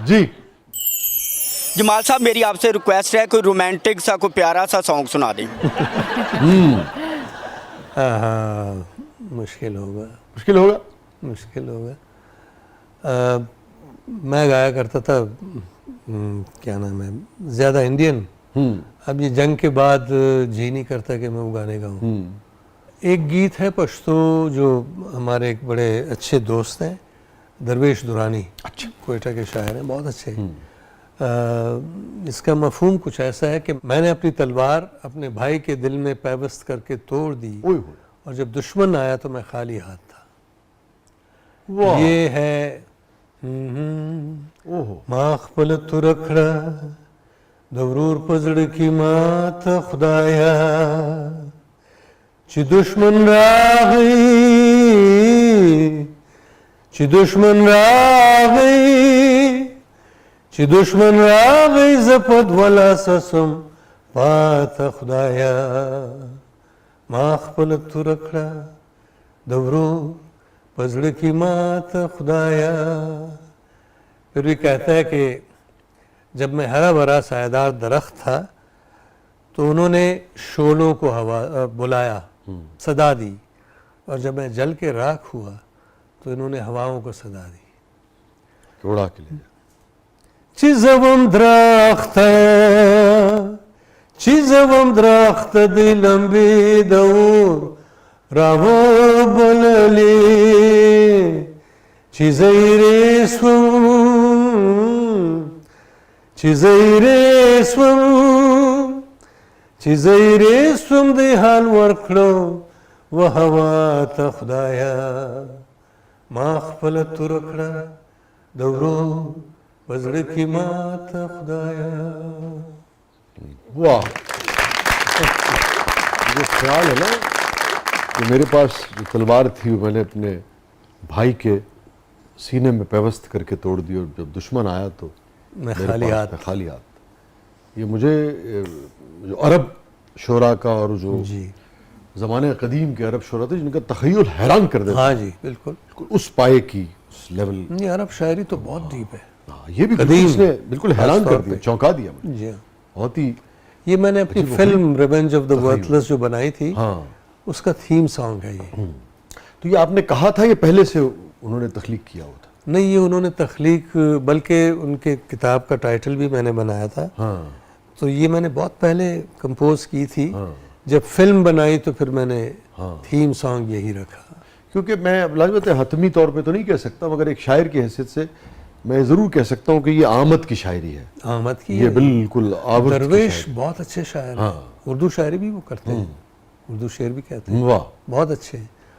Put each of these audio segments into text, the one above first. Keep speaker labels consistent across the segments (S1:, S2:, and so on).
S1: जी
S2: जमाल साहब, मेरी आपसे रिक्वेस्ट है, कोई रोमांटिक सा, कोई प्यारा सा सॉन्ग सुना दें।
S3: हाँ, मुश्किल होगा,
S1: मुश्किल होगा।
S3: मुश्किल होगा। मैं गाया करता था, क्या नाम है, ज़्यादा इंडियन। अब ये जंग के बाद जी नहीं करता कि मैं वो गाने गाऊँ। एक गीत है पश्तो जो हमारे एक बड़े अच्छे दोस्त हैं, दरवेश दुरानी, अच्छा, कोयटा के शायर हैं, बहुत अच्छे। इसका मफहूम कुछ ऐसा है कि मैंने अपनी तलवार अपने भाई के दिल में पैबस्त करके तोड़ दी, और जब दुश्मन आया तो मैं खाली हाथ था। ये है माखपल तुरखड़ा दवरूर पजड़ की मात खुदाया ची दुश्मन रागई, ची दुश्मन रागई, ची दुश्मन रागई जपत वाला ससम पात खुदाया माखपल तुरखड़ा दवरूर पजड़ की मात खुदाया। फिर भी कहता है कि जब मैं हरा भरा सायेदार दरख्त था तो उन्होंने शोलों को हवा बुलाया, सदा दी, और जब मैं जल के राख हुआ तो इन्होंने हवाओं को सदा दी।
S1: उड़ा के ले
S3: चीज़वम दरख्त चीज़वम दरख्त दी लंबी दौर रावो बोलली चीज़ैरे स्वम चीज़ैरे स्वम चीज़ैरे स्वम दे हाल वर्खड़ो वह हवा ता खुदाया माखपल तुरखड़ा दौरो बजड़ की मात खुदाया।
S1: वाह, जो ख्याल है ना कि मेरे पास जो तलवार थी वो मैंने अपने भाई के सीने में पैवस्त करके तोड़ दी, और जब दुश्मन आया तो
S3: मैं खाली हाथ।
S1: ये मुझे जो अरब शोरा का और जो
S3: जी
S1: ज़माने कदीम के अरब शोरा थे जिनका तख़य्युल हैरान कर देता।
S3: हाँ जी, बिल्कुल
S1: उस पाए की, उस लेवल।
S3: ये अरब शायरी तो बहुत डीप है।
S1: ये भी इसने बिल्कुल हैरान कर दिया, चौंका दिया मुझे।
S3: जी
S1: बहुत ही।
S3: ये मैंने अपनी film revenge of the worthless जो बनाई थी, उसका थीम सॉन्ग है ये।
S1: तो ये आपने कहा था, ये पहले से उन्होंने तख्लीक किया हुआ था?
S3: नहीं, ये उन्होंने तख्लीक, बल्कि उनके किताब का टाइटल भी मैंने बनाया था। तो ये मैंने बहुत पहले कंपोज की थी। जब फिल्म बनाई तो फिर मैंने थीम सॉन्ग यही रखा।
S1: क्योंकि मैं लाजमत हतमी तौर पे तो नहीं कह सकता, मगर एक शायर की हैसियत से मैं ज़रूर कह सकता हूँ कि ये आमद की शायरी है।
S3: आमद की,
S1: ये बिल्कुल
S3: दरवेश बहुत अच्छे शायर हैं। उर्दू शायरी भी वो करते हैं, उर्दू शेर भी कहते हैं।
S1: वाह,
S3: बहुत अच्छे।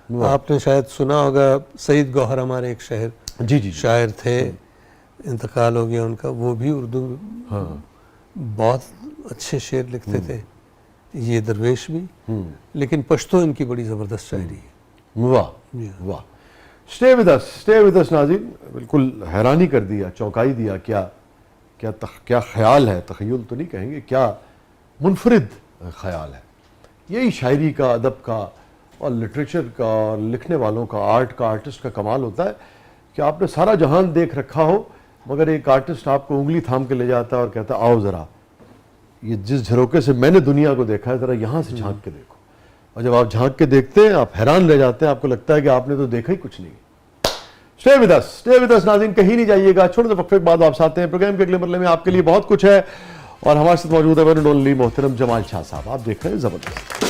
S3: आपने शायद सुना होगा, सईद गौहर हमारे एक शहर
S1: जी
S3: शायर थे, इंतकाल हो गया उनका, वो भी उर्दू बहुत अच्छे शेर लिखते थे। ये दरवेश भी, लेकिन पश्तो इनकी बड़ी ज़बरदस्त शायरी है।
S1: वाह वाह। स्टे विद अस नाज़रीन, बिल्कुल हैरानी कर दिया, चौंकाई दिया। क्या ख्याल है, तख़य्युल तो नहीं कहेंगे, क्या मुनफरिद ख्याल है। यही शायरी का, अदब का और लिटरेचर का और लिखने वालों का, आर्ट का, आर्टिस्ट का कमाल होता है कि आपने सारा जहान देख रखा हो, मगर एक आर्टिस्ट आपको उंगली थाम के ले जाता है और कहता है आओ ज़रा, ये जिस झरोके से मैंने दुनिया को देखा है ज़रा यहाँ से झांक के देखो। और जब आप झांक के देखते हैं आप हैरान रह जाते हैं, आपको लगता है कि आपने तो देखा ही कुछ नहीं। स्टे विद अस नाज़रीन, कहीं नहीं जाइएगा। छोटे से वक्फे के बाद वापस आते हैं। प्रोग्राम के अगले मरले में आपके लिए बहुत कुछ है, और हमारे साथ मौजूद है वन एंड ओनली मोहतरम जमाल शाह साहब। आप देख रहे हैं ज़बरदस्त।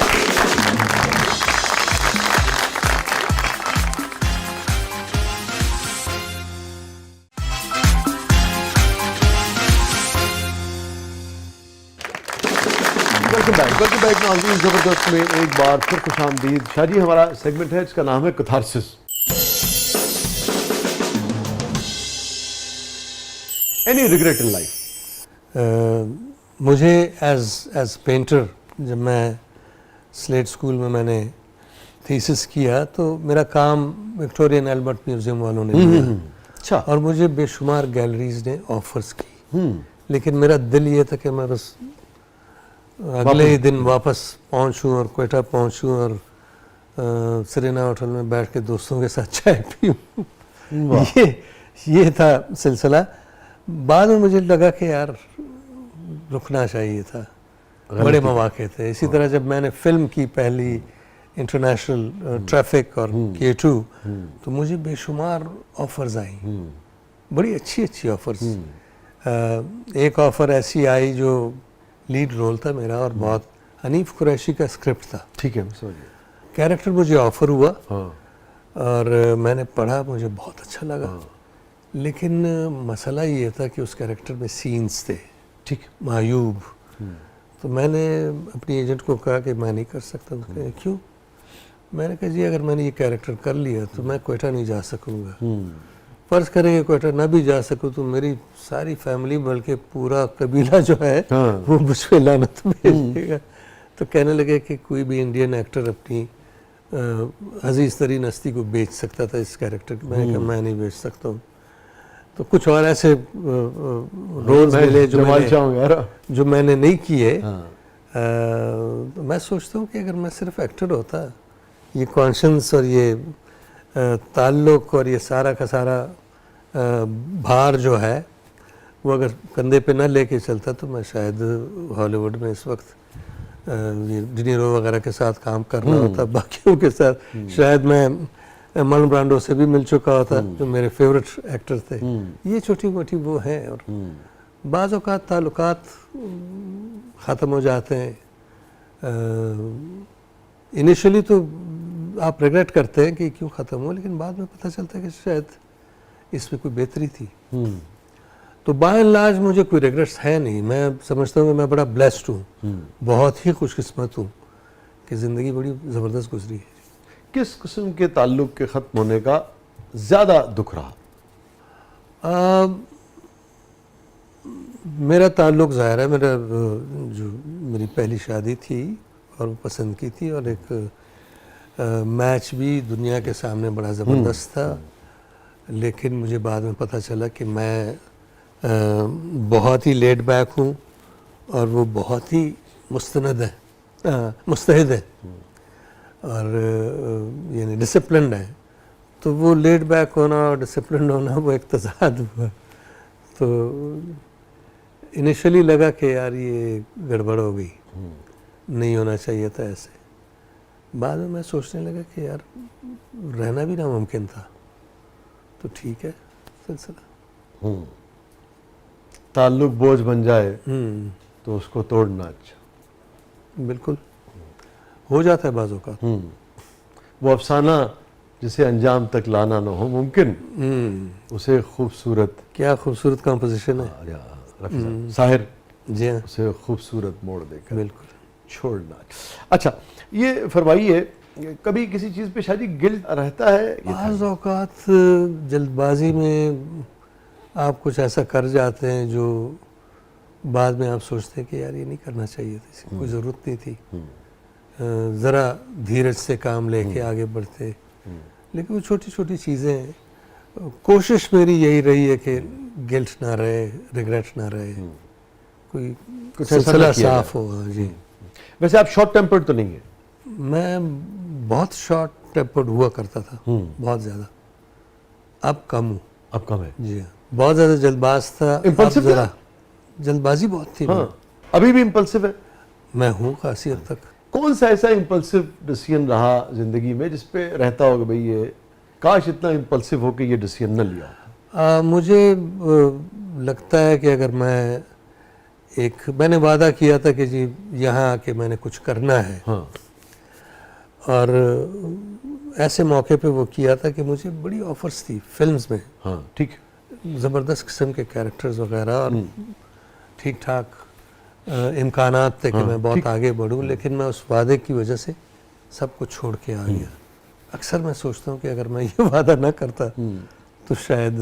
S1: वेलकम बैक नाज़रीन, ज़बरदस्त में एक बार फिर खुशामदीद। शायरी हमारा सेगमेंट है, इसका नाम है catharsis. Any regret in life?
S3: मुझे एज पेंटर, जब मैं स्लेट स्कूल में मैंने थीसिस किया तो मेरा काम विक्टोरियन एल्बर्ट म्यूजियम वालों ने दिया।
S1: अच्छा।
S3: और मुझे बेशुमार गैलरीज ने ऑफर्स की, लेकिन मेरा दिल ये था कि मैं बस अगले ही दिन वापस पहुंचूं और कोयटा पहुंचूं और सरेना होटल में बैठ के दोस्तों के साथ चाय पीऊं। ये था सिलसिला। बाद में मुझे लगा कि यार रुकना चाहिए था, बड़े मौके थे। इसी तरह जब मैंने फिल्म की पहली इंटरनेशनल ट्रैफिक और K2, तो मुझे बेशुमार ऑफर्स आई, बड़ी अच्छी अच्छी ऑफर्स। एक ऑफ़र ऐसी आई जो लीड रोल था मेरा और बहुत हनीफ कुरैशी का स्क्रिप्ट था।
S1: ठीक है, समझ गया।
S3: कैरेक्टर मुझे ऑफ़र हुआ
S1: हाँ
S3: और मैंने पढ़ा, मुझे बहुत अच्छा लगा। लेकिन मसला ये था कि उस कैरेक्टर में सीन्स थे,
S1: ठीक,
S3: मायूब। तो मैंने अपनी एजेंट को कहा कि मैं नहीं कर सकता। तो कहे क्यों? मैंने कहा जी अगर मैंने ये कैरेक्टर कर लिया तो मैं कोयटा नहीं जा सकूँगा। फ़र्ज़ करेंगे कोयटा ना भी जा सकूँ तो मेरी सारी फैमिली बल्कि पूरा कबीला जो है वो मुझ पर लानत भेज देगा। तो कहने लगे कि कोई भी इंडियन एक्टर अपनी अजीज़ तरीन हस्ती को बेच सकता था इस कैरेक्टर की। मैंने कहा मैं नहीं बेच सकता हूँ। तो कुछ और ऐसे रोल्स मिले जो मैंने नहीं किए। तो मैं सोचता हूँ कि अगर मैं सिर्फ एक्टर होता, ये कॉन्शियंस और ये ताल्लुक़ और ये सारा का सारा भार जो है वो अगर कंधे पे ना लेके चलता तो मैं शायद हॉलीवुड में इस वक्त डी नीरो वगैरह के साथ काम कर रहा होता, बाकियों के साथ शायद मैं मार्लन ब्रांडो से भी मिल चुका होता जो मेरे फेवरेट एक्टर थे। ये छोटी मोटी वो हैं और बाज़ औक़ात ताल्लुकात ख़त्म हो जाते हैं। इनिशियली तो आप रिग्रेट करते हैं कि क्यों ख़त्म हो, लेकिन बाद में पता चलता है कि शायद इसमें कोई बेहतरी थी। तो बाय एंड लार्ज मुझे कोई रिग्रेट्स है नहीं। मैं समझता हूँ कि मैं बड़ा ब्लेस्ड हूँ, बहुत ही खुशकिस्मत हूँ कि ज़िंदगी बड़ी ज़बरदस्त गुजरी है।
S1: किस किस्म के ताल्लुक़ के ख़त्म होने का ज़्यादा दुख रहा?
S3: मेरा ताल्लुक़ ज़ाहिर है, मेरा जो मेरी पहली शादी थी और वो पसंद की थी और एक मैच भी दुनिया के सामने बड़ा ज़बरदस्त था। लेकिन मुझे बाद में पता चला कि मैं बहुत ही लेड बैक हूँ और वो बहुत ही मुस्तहिद है और यानी डिसिप्लिन्ड है। तो वो लेड बैक होना और डिसिप्लिन्ड होना वो एक तज़ाद हुआ। तो इनिशियली लगा कि यार ये गड़बड़ हो गई, नहीं होना चाहिए था ऐसे। बाद में मैं सोचने लगा कि यार रहना भी नामुमकिन था, तो ठीक है सिलसिला।
S1: ताल्लुक़ बोझ बन जाए तो उसको तोड़ना अच्छा।
S3: बिल्कुल हो जाता है बाज़ों का।
S1: वो अफसाना जिसे अंजाम तक लाना ना हो मुमकिन, उसे खूबसूरत,
S3: क्या खूबसूरत कंपोजिशन है
S1: साहिर
S3: जी हाँ,
S1: उसे खूबसूरत मोड़ देकर
S3: बिल्कुल
S1: छोड़ना। अच्छा ये फरमाइए, कभी किसी चीज़ पे शायद गिल्ट रहता है?
S3: बाज़ औक़ात जल्दबाजी में आप कुछ ऐसा कर जाते हैं जो बाद में आप सोचते हैं कि यार ये नहीं करना चाहिए था, इसकी कोई ज़रूरत नहीं थी, ज़रा धीरज से काम लेके आगे बढ़ते। लेकिन वो छोटी छोटी चीज़ें, कोशिश मेरी यही रही है कि गिल्ट ना रहे, रिग्रेट ना रहे, कोई
S1: कुछ
S3: सिलसिला साफ हो। जी
S1: वैसे आप शॉर्ट टेम्पर्ड तो नहीं है?
S3: मैं बहुत शॉर्ट टेम्पर्ड हुआ करता था, बहुत ज़्यादा। अब कम हूँ।
S1: अब कम है?
S3: जी हाँ, बहुत ज़्यादा जल्दबाज था।
S1: Impulsive
S3: अब ज़रा जल्दबाजी बहुत थी।
S1: हाँ, अभी भी इम्पल्सिव है?
S3: मैं हूँ खासी हद तक।
S1: कौन सा ऐसा इम्पल्सिव डिसीजन रहा जिंदगी में जिस पे रहता होगा भाई ये काश इतना इम्पल्सिव हो कि ये डिसीजन न लिया?
S3: मुझे लगता है कि अगर मैंने वादा किया था कि जी यहाँ आके मैंने कुछ करना है।
S1: हाँ।
S3: और ऐसे मौके पे वो किया था कि मुझे बड़ी ऑफर्स थी फिल्म्स में।
S1: हाँ ठीक,
S3: ज़बरदस्त किस्म के कैरेक्टर्स वगैरह और ठीक ठाक इम्कानात थे कि मैं बहुत आगे बढ़ूं, लेकिन मैं उस वादे की वजह से सब कुछ छोड़ के आ गया। अक्सर मैं सोचता हूँ कि अगर मैं ये वादा ना करता तो शायद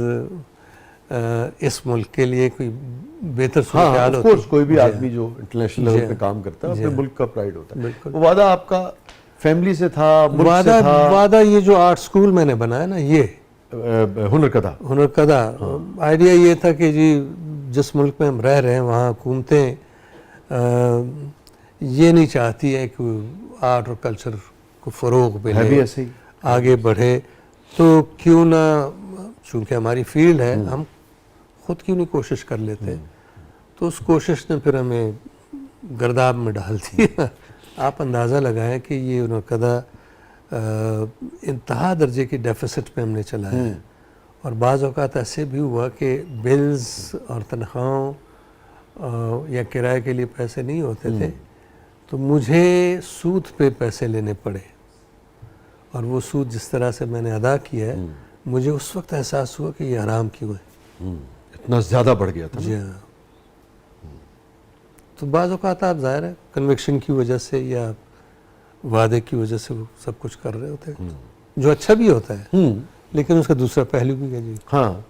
S3: इस मुल्क के लिए कोई बेहतर सूरत-ए-हाल होती।
S1: ऑफ कोर्स कोई भी आदमी जो इंटरनेशनल लेवल पे काम करता है अपने मुल्क का प्राइड होता है। वो वादा आपका फैमिली से था, मुल्क से था?
S3: वादा ये जो आर्ट स्कूल मैंने बनाया ना, ये हुनर कदा आइडिया ये था कि जी जिस मुल्क में हम रह रहे हैं वहाँ हुकूमतें ये नहीं चाहती है कि आर्ट और कल्चर को फ़रोग़ मिले, आगे बढ़े, तो क्यों ना, चूँकि हमारी फील्ड है, हम खुद क्यों नहीं कोशिश कर लेते। तो उस कोशिश ने फिर हमें गर्दाब में डाल दिया। आप अंदाज़ा लगाएं कि ये उनकदा इंतहा दर्जे की डेफिसिट पे हमने चलाया है। और बाज़ औक़ात ऐसे भी हुआ कि बिल्स और तनख्वाहों या किराए के लिए पैसे नहीं होते थे, तो मुझे सूद पे पैसे लेने पड़े। और वो सूद जिस तरह से मैंने अदा किया है, मुझे उस वक्त एहसास हुआ कि ये हराम क्यों है।
S1: इतना ज़्यादा बढ़ गया था
S3: जी हाँ। तो बाज़ औक़ात आप ज़ाहिर है कन्विक्शन की वजह से या वादे की वजह से वो सब कुछ कर रहे होते हैं, जो अच्छा भी होता है, लेकिन उसका दूसरा पहलू भी है जी।
S1: हाँ,